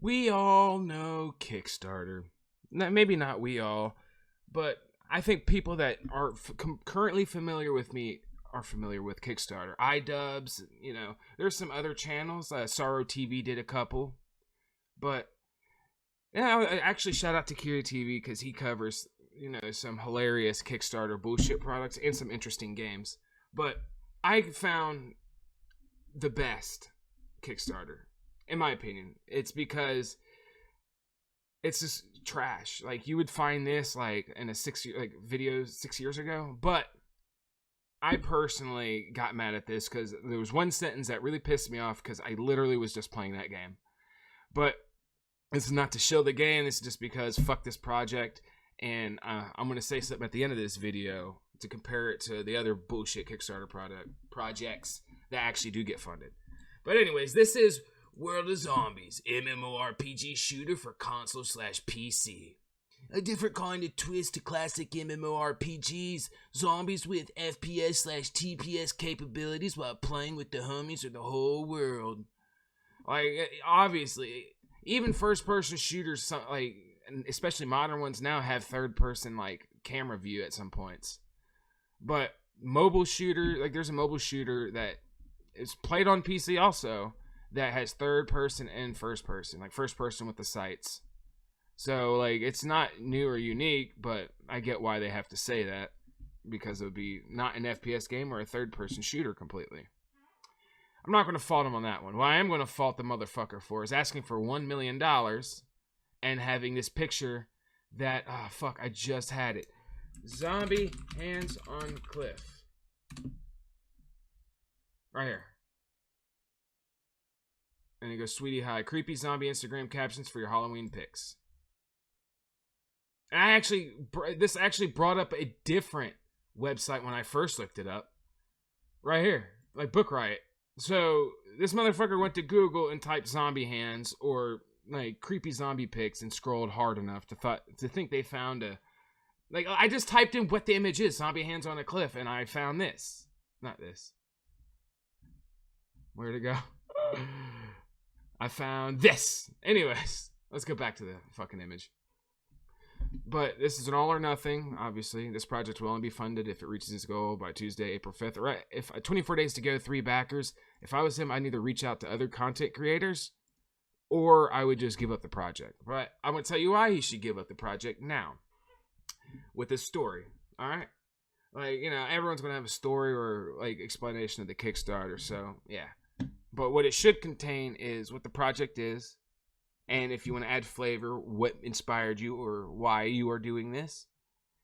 We all know Kickstarter. Maybe not we all, but I think people that are currently familiar with me are familiar with Kickstarter. iDubbbz, there's some other channels. Sorrow TV did a couple. But, I actually shout out to Kira TV because he covers, some hilarious Kickstarter bullshit products and some interesting games. But I found the best Kickstarter, in my opinion. It's because it's just trash. Like, you would find this in a video 6 years ago, but I personally got mad at this because there was one sentence that really pissed me off because I literally was just playing that game. But this is not to show the game. This is just because fuck this project, and I'm gonna say something at the end of this video to compare it to the other bullshit Kickstarter projects that actually do get funded. But anyways, this is World of Zombies, MMORPG shooter for console/PC. A different kind of twist to classic MMORPGs. Zombies with FPS/TPS capabilities while playing with the homies or the whole world. Obviously, even first-person shooters, especially modern ones now, have third-person, camera view at some points. But mobile shooter, there's a mobile shooter that is played on PC also that has third-person and first-person, first-person with the sights. So, it's not new or unique, but I get why they have to say that, because it would be not an FPS game or a third-person shooter completely. I'm not going to fault him on that one. What I am going to fault the motherfucker for is asking for $1 million and having this picture that, I just had it. Zombie hands on cliff. Right here. And it goes, sweetie, hi. Creepy zombie Instagram captions for your Halloween pics. And this actually brought up a different website when I first looked it up. Right here. Book Riot. So, this motherfucker went to Google and typed zombie hands or, creepy zombie pics and scrolled hard enough to think they found a... I just typed in what the image is, zombie hands on a cliff, and I found this. Not this. Where'd it go? I found this. Anyways, let's go back to the fucking image. But this is an all or nothing, obviously. This project will only be funded if it reaches its goal by Tuesday, April 5th. Or if 24 days to go, 3 backers. If I was him, I'd either reach out to other content creators or I would just give up the project. But I'm going to tell you why he should give up the project now. With his story, all right? Everyone's going to have a story or, explanation of the Kickstarter, so, yeah. But what it should contain is what the project is, and if you want to add flavor, what inspired you or why you are doing this.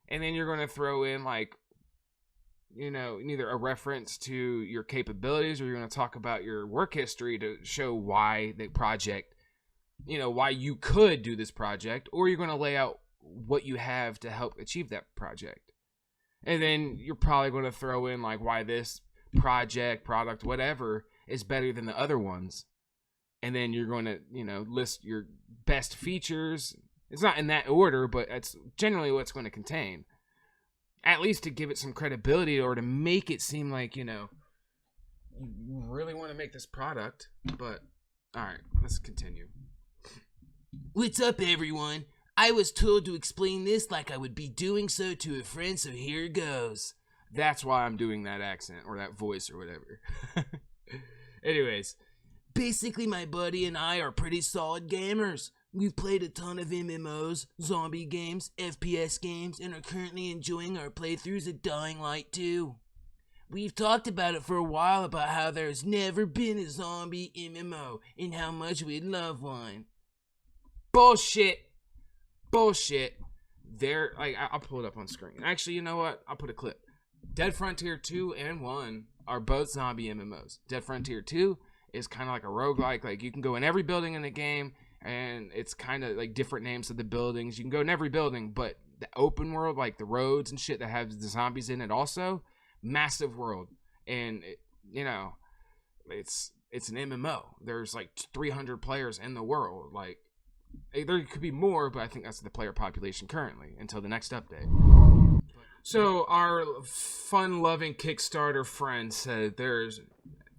And then you're going to throw in, either a reference to your capabilities or you're going to talk about your work history to show why the project, why you could do this project, or you're going to lay out what you have to help achieve that project. And then you're probably going to throw in, why this project, product, whatever, is better than the other ones. And then you're going to, list your best features. It's not in that order, but that's generally what it's going to contain. At least to give it some credibility or to make it seem like, you really want to make this product. But, alright, let's continue. What's up, everyone? I was told to explain this like I would be doing so to a friend, so here goes. That's why I'm doing that accent or that voice or whatever. Anyways. Basically, my buddy and I are pretty solid gamers. We've played a ton of MMOs, zombie games, FPS games, and are currently enjoying our playthroughs of Dying Light 2. We've talked about it for a while about how there's never been a zombie MMO and how much we'd love one. Bullshit. I'll pull it up on screen. Actually, you know what? I'll put a clip. Dead Frontier 2 and 1 are both zombie MMOs. Dead Frontier 2 is kind of like a roguelike. You can go in every building in the game, and it's kind of different names of the buildings. You can go in every building, but the open world, the roads and shit that have the zombies in it also, massive world. And, it's an MMO. There's 300 players in the world. There could be more, but I think that's the player population currently until the next update. So our fun-loving Kickstarter friend said there's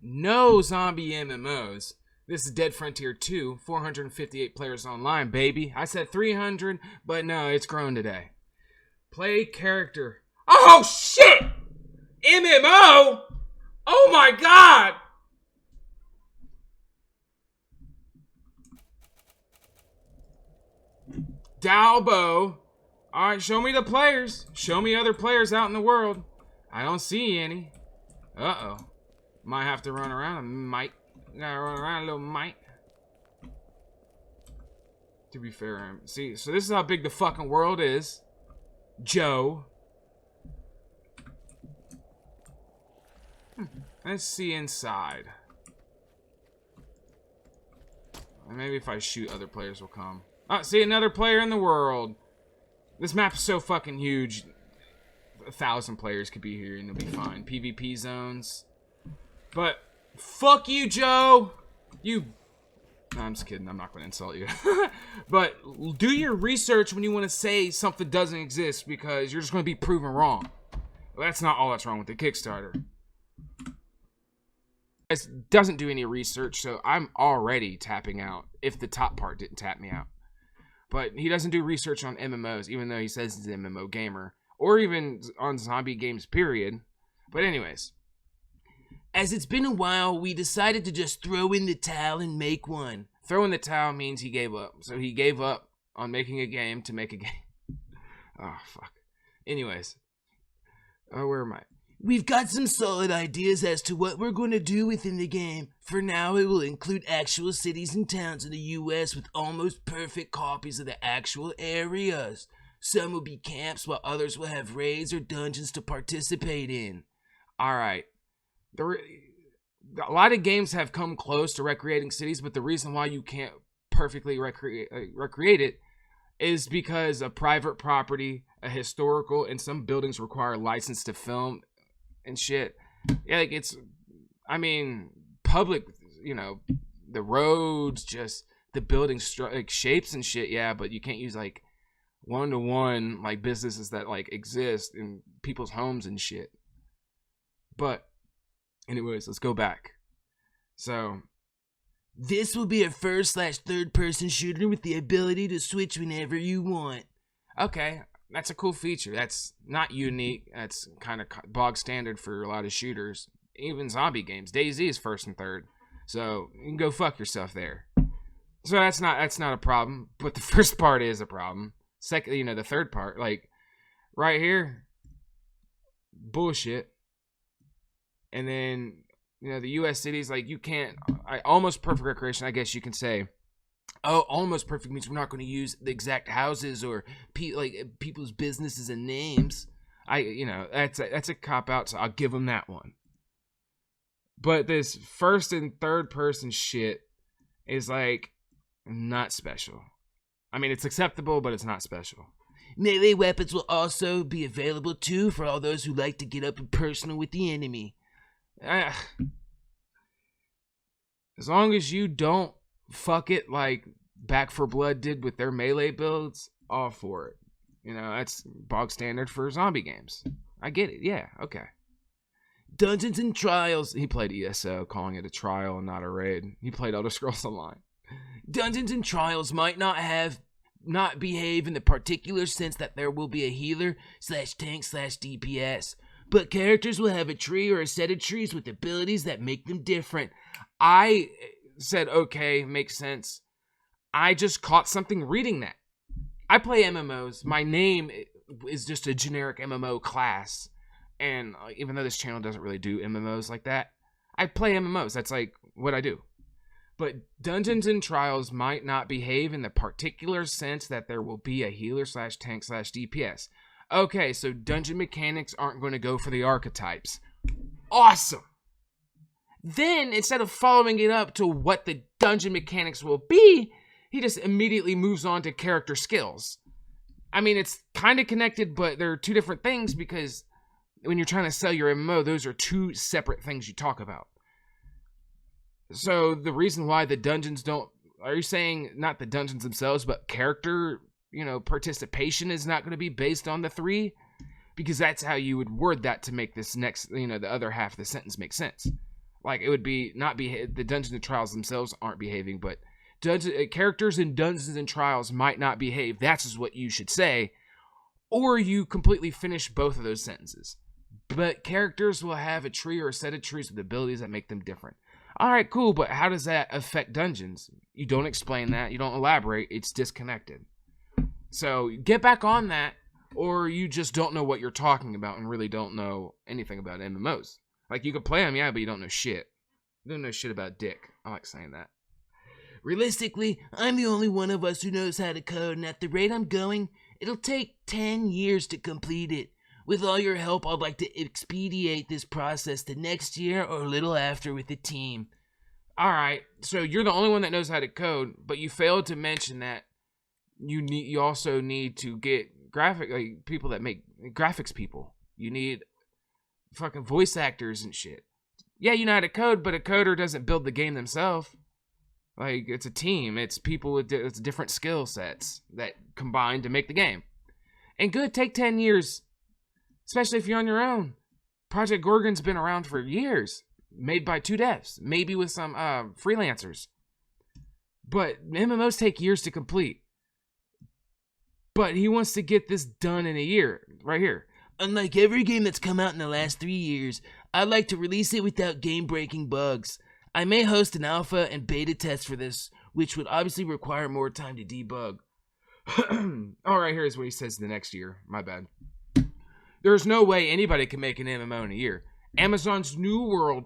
no zombie MMOs. This is Dead Frontier 2, 458 players online, baby. I said 300, but no, it's grown today. Play character. Oh, shit! MMO? Oh, my God! Dalbo. Alright, show me the players. Show me other players out in the world. I don't see any. Uh-oh. Might have to run around. Might. Gotta run around a little mite. To be fair, see, so this is how big the fucking world is. Joe. Let's see inside. Maybe if I shoot, other players will come. Oh, see, another player in the world. This map is so fucking huge. 1,000 players could be here and it'll be fine. PvP zones. But, fuck you, Joe! You... No, I'm just kidding. I'm not going to insult you. But, do your research when you want to say something doesn't exist because you're just going to be proven wrong. Well, that's not all that's wrong with the Kickstarter. It doesn't do any research, so I'm already tapping out if the top part didn't tap me out. But he doesn't do research on MMOs, even though he says he's an MMO gamer. Or even on zombie games, period. But anyways. As it's been a while, we decided to just throw in the towel and make one. Throw in the towel means he gave up. So he gave up on making a game to make a game. Oh, fuck. Anyways. Oh, where am I? We've got some solid ideas as to what we're going to do within the game. For now, it will include actual cities and towns in the US with almost perfect copies of the actual areas. Some will be camps while others will have raids or dungeons to participate in. Alright. A lot of games have come close to recreating cities, but the reason why you can't perfectly recreate it is because of private property, a historical, and some buildings require a license to film and shit. Yeah, like it's, I mean, public, you know, the roads, just the building like shapes and shit, yeah, but you can't use like one-to-one like businesses that like exist in people's homes and shit. But anyways, let's go back. So, this will be a first/third person shooter with the ability to switch whenever you want. Okay, that's a cool feature. That's not unique. That's kind of bog standard for a lot of shooters. Even zombie games. DayZ is first and third. So, you can go fuck yourself there. So that's not a problem. But the first part is a problem. Second, you know, the third part, like, right here, bullshit. And then, you know, the U.S. cities, like, you can't, almost perfect recreation, I guess you can say. Oh, almost perfect means we're not going to use the exact houses or, people's businesses and names. You know, that's a cop-out, so I'll give them that one. But this first and third person shit is, like, not special. I mean, it's acceptable, but it's not special. Melee weapons will also be available, too, for all those who like to get up and personal with the enemy. As long as you don't fuck it like Back 4 Blood did with their melee builds, all for it. You know, that's bog standard for zombie games. I get it, yeah, okay. Dungeons and Trials. He played ESO, calling it a trial and not a raid. He played Elder Scrolls Online. Dungeons and Trials might not behave in the particular sense that there will be a healer/tank/DPS. But characters will have a tree or a set of trees with abilities that make them different. I said, okay, makes sense. I just caught something reading that. I play MMOs. My name is just a generic MMO class. And even though this channel doesn't really do MMOs like that, I play MMOs. That's like what I do. But Dungeons and Trials might not behave in the particular sense that there will be a healer/tank/DPS. Okay, so dungeon mechanics aren't going to go for the archetypes. Awesome! Then, instead of following it up to what the dungeon mechanics will be, he just immediately moves on to character skills. I mean, it's kind of connected, but they're two different things because when you're trying to sell your MMO, those are two separate things you talk about. So, the reason why the dungeons don't... Are you saying not the dungeons themselves, but character... You know, participation is not going to be based on the three? Because that's how you would word that to make this next, you know, the other half of the sentence make sense. Like, it would be not be the Dungeons and Trials themselves aren't behaving, but characters in Dungeons and Trials might not behave. That's just what you should say. Or you completely finish both of those sentences. But characters will have a tree or a set of trees with abilities that make them different. All right, cool, but how does that affect dungeons? You don't explain that. You don't elaborate. It's disconnected. So get back on that, or you just don't know what you're talking about and really don't know anything about MMOs. Like, you can play them, yeah, but you don't know shit. You don't know shit about dick. I like saying that. Realistically, I'm the only one of us who knows how to code, and at the rate I'm going, it'll take 10 years to complete it. With all your help, I'd like to expedite this process to next year or a little after with the team. Alright, so you're the only one that knows how to code, but you failed to mention that you also need to get people that make graphics people. You need fucking voice actors and shit. Yeah, you know how to code, but a coder doesn't build the game themselves. Like, it's a team. It's people with different skill sets that combine to make the game. And good, take 10 years. Especially if you're on your own. Project Gorgon's been around for years. Made by 2 devs. Maybe with some freelancers. But MMOs take years to complete. But he wants to get this done in a year. Right here. Unlike every game that's come out in the last 3 years, I'd like to release it without game-breaking bugs. I may host an alpha and beta test for this, which would obviously require more time to debug. Alright, here's what he says the next year. My bad. There's no way anybody can make an MMO in a year. Amazon's New World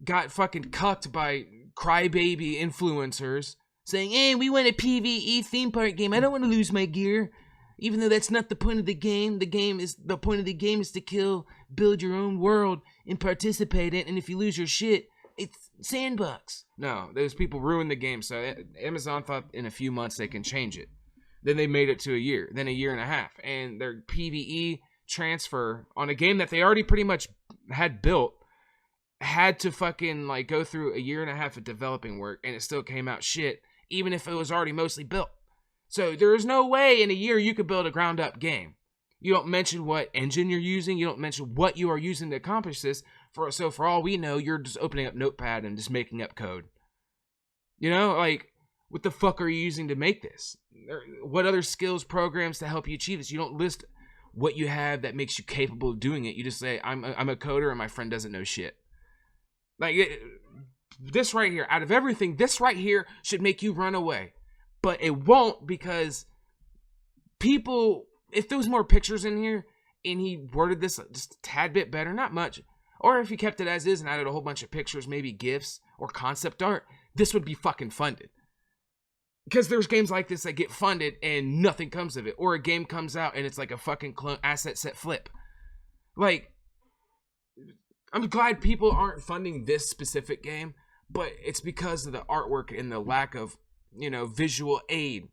got fucking cucked by crybaby influencers saying, hey, we want a PvE theme park game. I don't want to lose my gear. Even though that's not the point of the game. The point of the game is to build your own world and participate in it. And if you lose your shit, it's sandbox. No, those people ruined the game. So Amazon thought in a few months they can change it. Then they made it to a year. Then a year and a half. And their PvE transfer on a game that they already pretty much had built had to fucking like go through a year and a half of developing work, and it still came out shit, even if it was already mostly built. So there is no way in a year you could build a ground up game. You don't mention what engine you're using. You don't mention what you are using to accomplish this. So for all we know, you're just opening up Notepad and just making up code. You know, like, what the fuck are you using to make this? What other skills, programs to help you achieve this? You don't list what you have that makes you capable of doing it. You just say, I'm a coder and my friend doesn't know shit. Like, this right here, out of everything, this right here should make you run away. But it won't, because people, if there was more pictures in here and he worded this just a tad bit better, not much, or if he kept it as is and added a whole bunch of pictures, maybe GIFs or concept art, this would be fucking funded. Because there's games like this that get funded and nothing comes of it. Or a game comes out and it's like a fucking clone asset set flip. Like, I'm glad people aren't funding this specific game, but it's because of the artwork and the lack of, visual aid.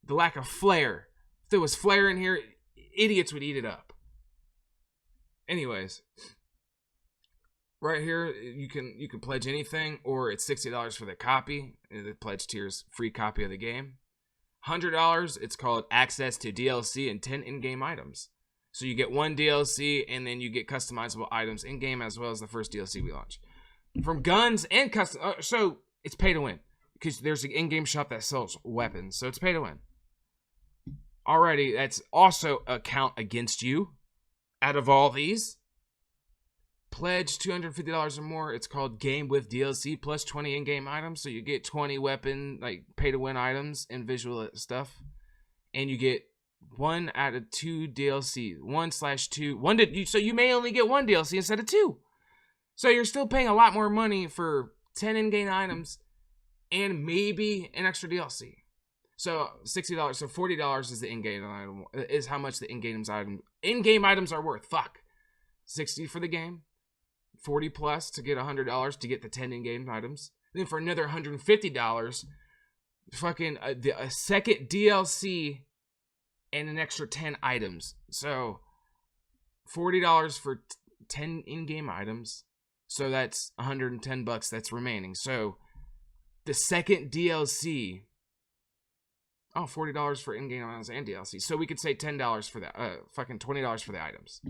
The lack of flair. If there was flair in here, idiots would eat it up. Anyways. Right here, you can pledge anything, or it's $60 for the copy. The pledge tier is free copy of the game. $100, it's called access to DLC and 10 in-game items. So you get 1 DLC, and then you get customizable items in-game, as well as the first DLC we launch. From guns and custom, so it's pay to win, because there's an in-game shop that sells weapons, so it's pay to win. Alrighty, that's also a count against you. Out of all these, pledge $250 or more. It's called Game with DLC plus 20 in-game items. So you get 20 weapon, like pay-to-win items and visual stuff. And you get 1 out of 2 DLC. 1/2. So you may only get 1 DLC instead of 2. So you're still paying a lot more money for 10 in-game items and maybe an extra DLC. So $60. So $40 is the in-game item. Is how much the in-game items are worth. Fuck. $60 for the game. 40 plus to get $100 to get the 10 in-game items. Then for another $150, fucking a second DLC and an extra 10 items. So $40 for 10 in-game items. So that's $110 that's remaining. So the second DLC, $40 for in-game items and DLC. So we could say $10 for that. Fucking $20 for the items.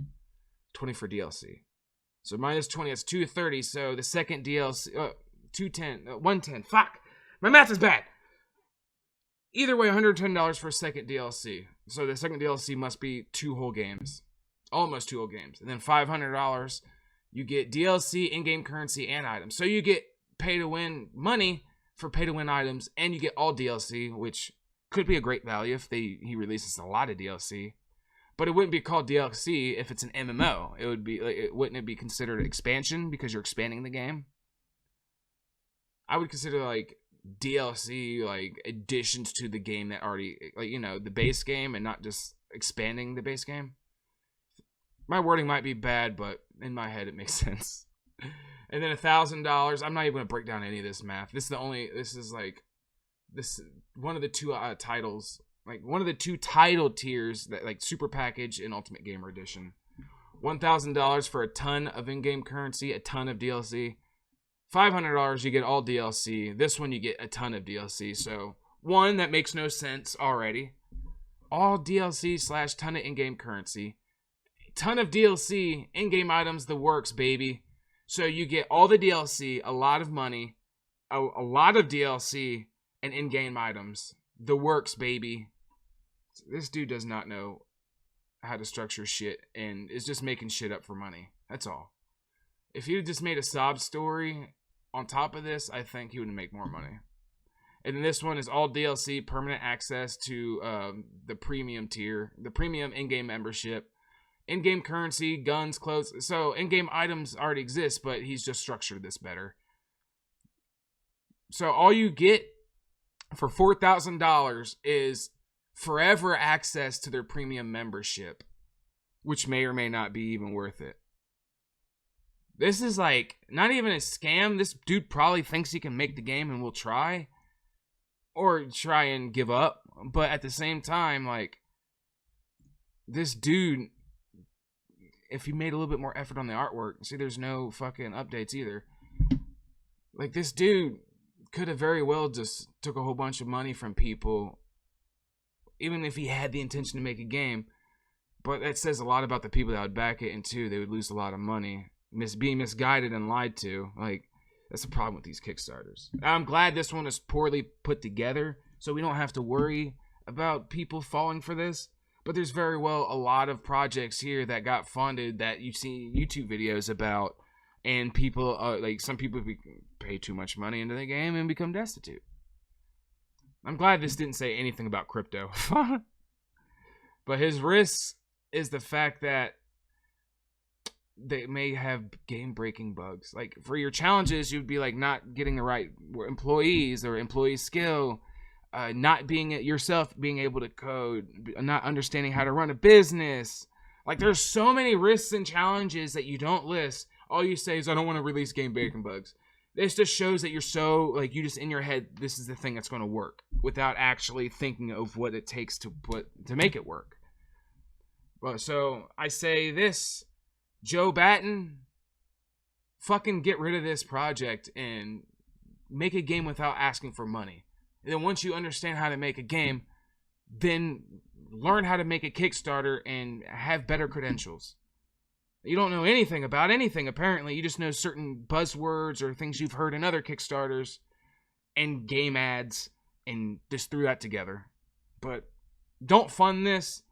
20 for DLC. So minus 20, that's 230. So the second DLC, 210, 110. Fuck, my math is bad. Either way, $110 for a second DLC. So the second DLC must be 2 whole games, almost 2 whole games, and then $500. You get DLC, in-game currency, and items. So you get pay-to-win money for pay-to-win items, and you get all DLC, which could be a great value if he releases a lot of DLC. But it wouldn't be called DLC if it's an MMO. It would be wouldn't it be considered expansion because you're expanding the game? I would consider like DLC like additions to the game that already, like, you know, the base game, and not just expanding the base game. My wording might be bad, but in my head it makes sense. And then $1,000. I'm not even gonna break down any of this math. This is one of the 2 titles. Like one of the 2 title tiers, that like Super Package and Ultimate Gamer Edition. $1,000 for a ton of in-game currency, a ton of DLC. $500 you get all DLC. This one you get a ton of DLC. So one, that makes no sense already. All DLC / ton of in-game currency. Ton of DLC, in-game items, the works, baby. So you get all the DLC, a lot of money, a lot of DLC, and in-game items. The works, baby. This dude does not know how to structure shit and is just making shit up for money. That's all. If he just made a sob story on top of this, I think he would make more money. And then this one is all DLC, permanent access to the premium tier, the premium in-game membership, in-game currency, guns, clothes. So in-game items already exist, but he's just structured this better. So all you get for $4,000 is forever access to their premium membership, which may or may not be even worth it. This is like not even a scam. This dude probably thinks he can make the game and will try, or try and give up. But at the same time, like, this dude, if he made a little bit more effort on the artwork, see, there's no fucking updates either. Like, this dude could have very well just took a whole bunch of money from people, even if he had the intention to make a game. But that says a lot about the people that would back it, and too, they would lose a lot of money. Being misguided and lied to. Like, that's the problem with these Kickstarters. I'm glad this one is poorly put together, so we don't have to worry about people falling for this. But there's very well a lot of projects here that got funded that you see YouTube videos about, and people, like, some people pay too much money into the game and become destitute. I'm glad this didn't say anything about crypto. But his risk is the fact that they may have game-breaking bugs. Like, for your challenges, you'd be like not getting the right employees or employee skill, not being yourself, being able to code, not understanding how to run a business. Like, there's so many risks and challenges that you don't list. All you say is, I don't want to release game-breaking bugs. This just shows that you're so, like, you just in your head, this is the thing that's going to work, without actually thinking of what it takes to make it work. But so I say this, Joe Batten, fucking get rid of this project and make a game without asking for money. And then once you understand how to make a game, then learn how to make a Kickstarter and have better credentials. You don't know anything about anything, apparently. You just know certain buzzwords or things you've heard in other Kickstarters and game ads, and just threw that together. But don't fund this.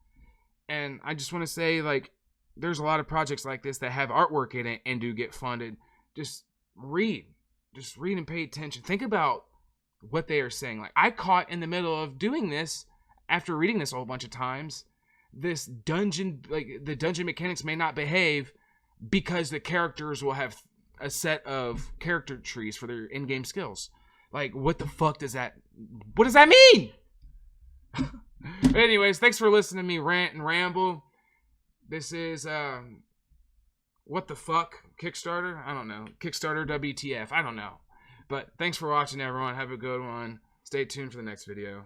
And I just want to say, like, there's a lot of projects like this that have artwork in it and do get funded. Just read and pay attention. Think about what they are saying. Like, I caught in the middle of doing this, after reading this a whole bunch of times, this dungeon, like, the dungeon mechanics may not behave because the characters will have a set of character trees for their in-game skills. Like, what the fuck does that mean? But anyways, thanks for listening to me rant and ramble. This is, what the fuck? Kickstarter? I don't know. Kickstarter WTF? I don't know. But thanks for watching, everyone. Have a good one. Stay tuned for the next video.